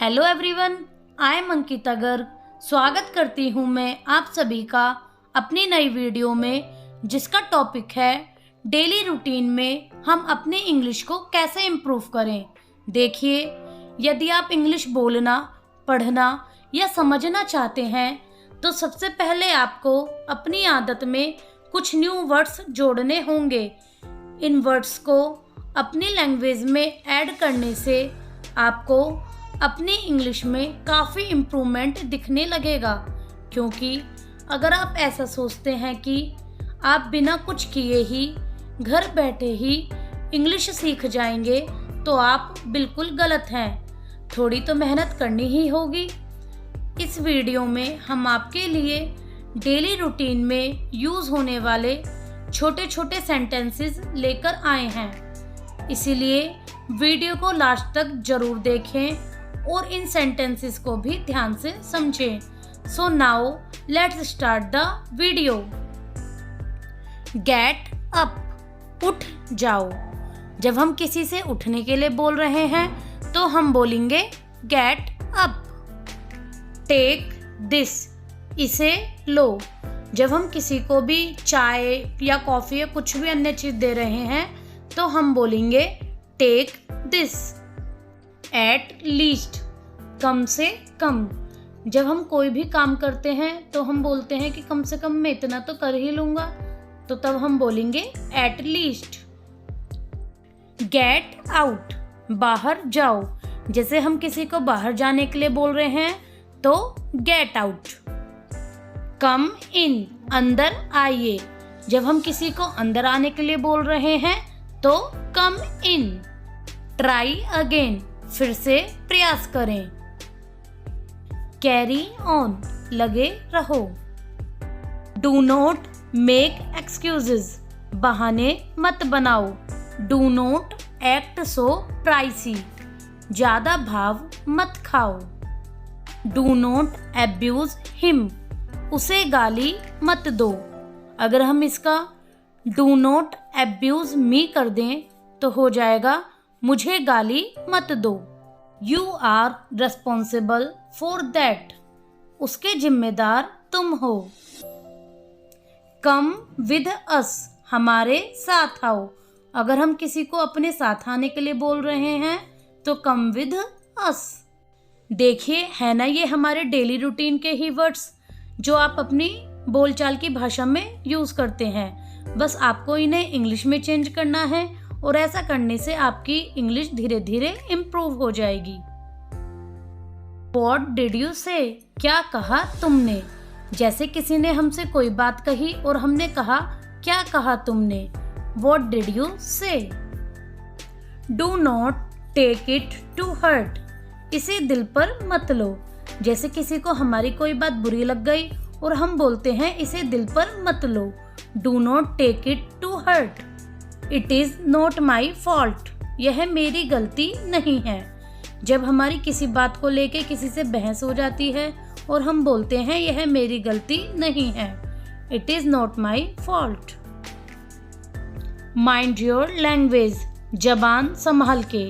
Hello everyone, I am Ankita Garg. स्वागत करती हूँ मैं आप सभी का अपनी नई वीडियो में, जिसका टॉपिक है डेली रूटीन में हम अपनी इंग्लिश को कैसे इम्प्रूव करें। देखिए, यदि आप इंग्लिश बोलना, पढ़ना या समझना चाहते हैं तो सबसे पहले आपको अपनी आदत में कुछ न्यू वर्ड्स जोड़ने होंगे। इन वर्ड्स को अपनी लैंग्वेज में ऐड करने से आपको अपनी इंग्लिश में काफ़ी इम्प्रूवमेंट दिखने लगेगा। क्योंकि अगर आप ऐसा सोचते हैं कि आप बिना कुछ किए ही घर बैठे ही इंग्लिश सीख जाएंगे तो आप बिल्कुल गलत हैं। थोड़ी तो मेहनत करनी ही होगी। इस वीडियो में हम आपके लिए डेली रूटीन में यूज़ होने वाले छोटे छोटे सेंटेंसेस लेकर आए हैं। इसीलिए वीडियो को लास्ट तक जरूर देखें और इन सेंटेंसेस को भी ध्यान से समझें। So now let's start the video. Get up, उठ जाओ। जब हम किसी से उठने के लिए बोल रहे हैं तो हम बोलेंगे गेट अप। टेक दिस, इसे लो। जब हम किसी को भी चाय या कॉफ़ी या कुछ भी अन्य चीज़ दे रहे हैं तो हम बोलेंगे टेक दिस। एट लीस्ट, कम से कम। जब हम कोई भी काम करते हैं तो हम बोलते हैं कि कम से कम मैं इतना तो कर ही लूँगा, तो तब हम बोलेंगे एट लीस्ट। गेट आउट, बाहर जाओ। जैसे हम किसी को बाहर जाने के लिए बोल रहे हैं तो गेट आउट। कम इन, अंदर आइए। जब हम किसी को अंदर आने के लिए बोल रहे हैं तो कम इन। ट्राई अगेन, फिर से प्रयास करें। कैरी ऑन, लगे रहो। डू नॉट मेक एक्सक्यूजेज, बहाने मत बनाओ। Do not act so pricey, ज्यादा भाव मत खाओ। डू नॉट एब्यूज हिम, उसे गाली मत दो। अगर हम इसका डू नॉट एब्यूज मी कर दें तो हो जाएगा मुझे गाली मत दो। You are responsible for that, उसके जिम्मेदार तुम हो। कम विद अस, हमारे साथ आओ। अगर हम किसी को अपने साथ आने के लिए बोल रहे हैं तो कम विद अस। देखिए, है ना, ये हमारे डेली रूटीन के ही वर्ड्स जो आप अपनी बोलचाल की भाषा में यूज़ करते हैं। बस आपको इन्हें इंग्लिश में चेंज करना है और ऐसा करने से आपकी इंग्लिश धीरे धीरे इम्प्रूव हो जाएगी। What did you say? क्या कहा तुमने? जैसे किसी ने हमसे कोई बात कही और हमने कहा क्या कहा तुमने? What did you say? Do not take it to heart, इसे दिल पर मत लो। जैसे किसी को हमारी कोई बात बुरी लग गई और हम बोलते हैं इसे दिल पर मत लो। Do not take it to heart. It is not my fault, यह मेरी गलती नहीं है। जब हमारी किसी बात को लेके किसी से बहस हो जाती है और हम बोलते हैं यह मेरी गलती नहीं है, It is not my fault. Mind your language, जबान संभाल के।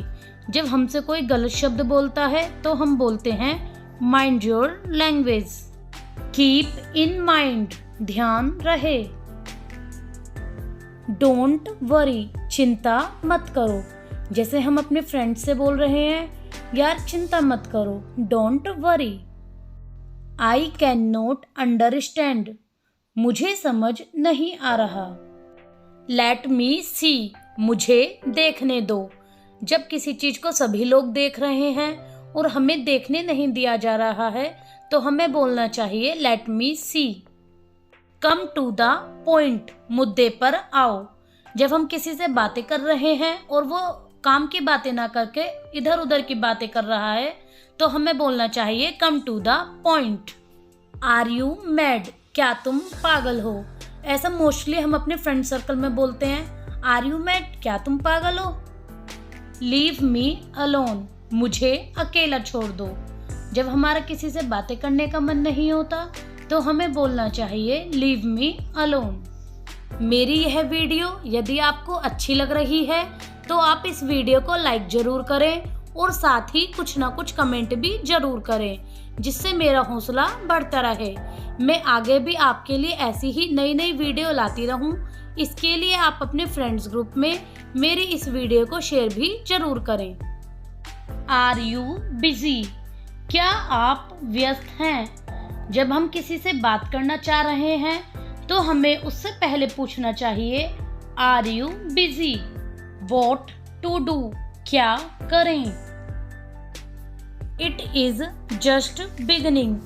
जब हमसे कोई गलत शब्द बोलता है तो हम बोलते हैं mind your language. Keep in mind, ध्यान रहे। डोंट वरी, चिंता मत करो। जैसे हम अपने फ्रेंड से बोल रहे हैं यार चिंता मत करो, don't worry. I can not understand, मुझे समझ नहीं आ रहा। लेट मी सी, मुझे देखने दो। जब किसी चीज को सभी लोग देख रहे हैं और हमें देखने नहीं दिया जा रहा है तो हमें बोलना चाहिए let me see. Come to the point, मुद्दे पर आओ। जब हम किसी से बातें कर रहे हैं और वो काम की बातें ना करके इधर उधर की बातें कर रहा है तो हमें बोलना चाहिए come to the point. Are you mad, क्या तुम पागल हो? ऐसा मोस्टली हम अपने फ्रेंड सर्कल में बोलते हैं, आर यू मैड, क्या तुम पागल हो? लीव मी अलोन, मुझे अकेला छोड़ दो। जब हमारा किसी से बातें करने का मन नहीं होता तो हमें बोलना चाहिए लीव मी अलोन। मेरी यह वीडियो यदि आपको अच्छी लग रही है तो आप इस वीडियो को लाइक जरूर करें और साथ ही कुछ ना कुछ कमेंट भी जरूर करें, जिससे मेरा हौसला बढ़ता रहे। मैं आगे भी आपके लिए ऐसी ही नई नई वीडियो लाती रहूं। इसके लिए आप अपने फ्रेंड्स ग्रुप में मेरी इस वीडियो को शेयर भी जरूर करें। Are you busy? क्या आप व्यस्त हैं? जब हम किसी से बात करना चाह रहे हैं तो हमें उससे पहले पूछना चाहिए are you busy? What to do? क्या करें? It is just beginning.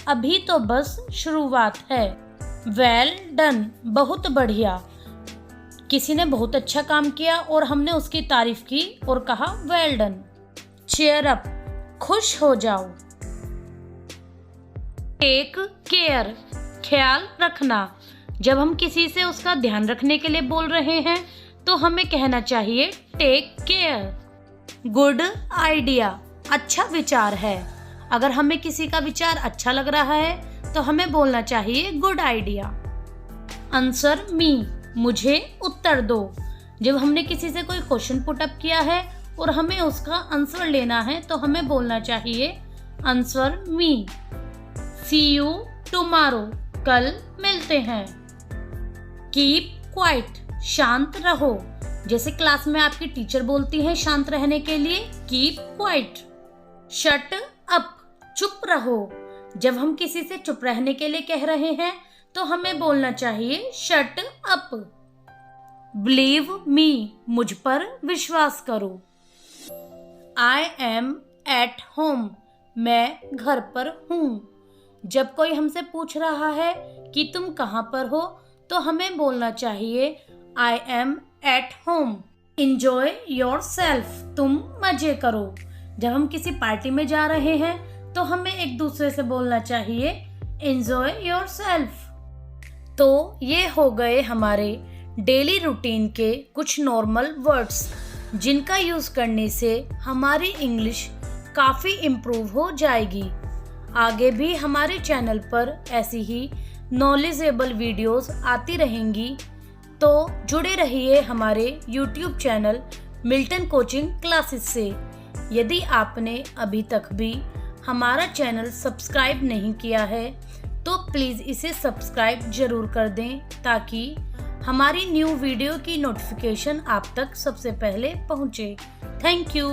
अभी तो बस शुरुआत है। Well done. बहुत बढ़िया। किसी ने बहुत अच्छा काम किया और हमने उसकी तारीफ की और कहा वेल डन। Cheer up. खुश हो जाओ। Take care. ख्याल रखना। जब हम किसी से उसका ध्यान रखने के लिए बोल रहे हैं तो हमें कहना चाहिए टेक केयर। Good idea. अच्छा विचार है। अगर हमें किसी का विचार अच्छा लग रहा है तो हमें बोलना चाहिए गुड आइडिया। Answer me. मुझे उत्तर दो। जब हमने किसी से कोई क्वेश्चन पुट अप किया है और हमें उसका आंसर लेना है तो हमें बोलना चाहिए answer me. See you tomorrow. कल मिलते हैं। Keep quiet. शांत रहो। जैसे क्लास में आपकी टीचर बोलती है शांत रहने के लिए, कीप क्वाइट। Shut up. चुप रहो। जब हम किसी से चुप रहने के लिए कह रहे हैं तो हमें बोलना चाहिए शट अप। Believe me. मुझ पर विश्वास करो। I am at home. मैं घर पर हूँ। जब कोई हमसे पूछ रहा है कि तुम कहाँ पर हो तो हमें बोलना चाहिए I am at home. Enjoy your self. तुम मजे करो। जब हम किसी पार्टी में जा रहे हैं तो हमें एक दूसरे से बोलना चाहिए एंजॉय योर सेल्फ। तो ये हो गए हमारे डेली रूटीन के कुछ नॉर्मल वर्ड्स, जिनका यूज़ करने से हमारी इंग्लिश काफ़ी इम्प्रूव हो जाएगी। आगे भी हमारे चैनल पर ऐसी ही नॉलेजेबल वीडियोस आती रहेंगी, तो जुड़े रहिए हमारे YouTube channel Milton coaching classes से। यदि आपने अभी तक भी हमारा चैनल सब्सक्राइब नहीं किया है तो प्लीज़ इसे सब्सक्राइब जरूर कर दें, ताकि हमारी न्यू वीडियो की नोटिफिकेशन आप तक सबसे पहले पहुंचे। Thank you.